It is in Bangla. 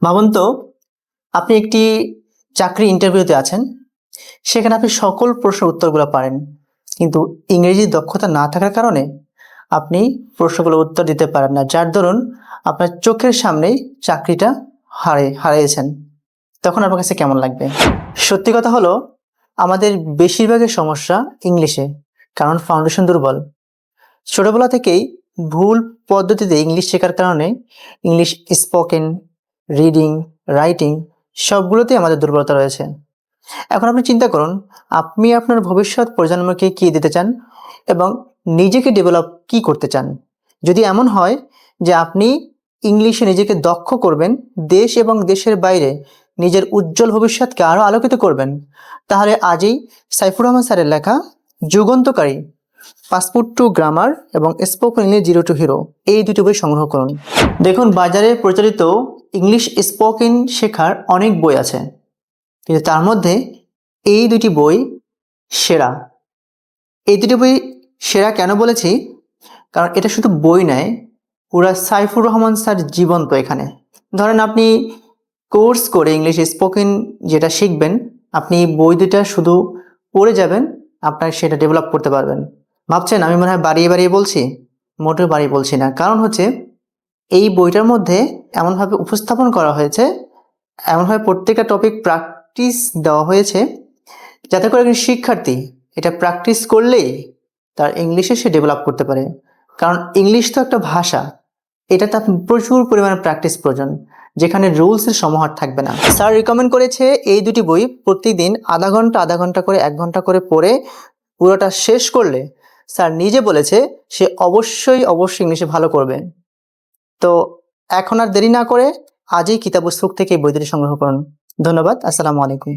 ভাবুন তো, আপনি একটি চাকরি ইন্টারভিউতে আছেন। সেখানে আপনি সকল প্রশ্নের উত্তরগুলো পারেন, কিন্তু ইংরেজি দক্ষতা না থাকার কারণে আপনি প্রশ্নগুলোর উত্তর দিতে পারেন না, যার দরুন আপনার চোখের সামনেই চাকরিটা হারিয়েছেন। তখন আপনার কাছে কেমন লাগবে? সত্যি কথা হলো, আমাদের বেশিরভাগের সমস্যা ইংলিশে, কারণ ফাউন্ডেশন দুর্বল। ছোটবেলা থেকেই ভুল পদ্ধতিতে ইংলিশ শেখার কারণে ইংলিশ স্পোকেন, রিডিং, রাইটিং সবগুলোতেই আমাদের দুর্বলতা রয়েছে। এখন আপনি চিন্তা করুন, আপনি আপনার ভবিষ্যৎ প্রজন্মকে কী দিতে চান এবং নিজেকে ডেভেলপ কী করতে চান। যদি এমন হয় যে আপনি ইংলিশে নিজেকে দক্ষ করবেন, দেশ এবং দেশের বাইরে নিজের উজ্জ্বল ভবিষ্যৎকে আরও আলোকিত করবেন, তাহলে আজই সাইফুর রহমান স্যারের লেখা যুগান্তকারী পাসপোর্ট টু গ্রামার এবং spoken English zero two hero এই দুটি বই সংগ্রহ করুন। দেখুন, বাজারে প্রচলিত ইংলিশ স্পোকেন শেখার অনেক বই আছে, কিন্তু তার মধ্যে এই দুটি বই সেরা। এই দুটি বই সেরা কেন বলেছি? কারণ এটা শুধু বই নয়, পুরা সাইফুর রহমান স্যার জীবন্ত এখানে। ধরেন আপনি কোর্স করে ইংলিশ স্পোকেন যেটা শিখবেন, আপনি বই দুটা শুধু পড়ে যাবেন, আপনার সেটা ডেভেলপ করতে পারবেন। ভাবছেন আমি মনে হয় বাড়িয়ে বাড়িয়ে বলছি? মোটেও বাড়িয়ে বলছি না। কারণ হচ্ছে এই বইটার মধ্যে এমনভাবে উপস্থাপন করা হয়েছে, এমনভাবে প্রত্যেকটা টপিক প্র্যাকটিস দেওয়া হয়েছে, যাতে করে একজন শিক্ষার্থী এটা প্র্যাকটিস করলেই তার ইংলিশে সে ডেভেলপ করতে পারে। কারণ ইংলিশ তো একটা ভাষা, এটাতে আপনি প্রচুর পরিমাণে প্র্যাকটিস প্রয়োজন, যেখানে রুলসের সমাহার থাকবে না। স্যার রিকমেন্ড করেছে এই দুটি বই প্রতিদিন আধা ঘন্টা করে 1 ঘন্টা করে পড়ে পুরোটা শেষ করলে স্যার নিজে বলেছে সে অবশ্যই ইংলিশে ভালো করবে। তো এখন আর দেরি না করে আজই কিতাবুস সুখ থেকে এই বই দুটি সংগ্রহ করুন। ধন্যবাদ। আসসালামু আলাইকুম।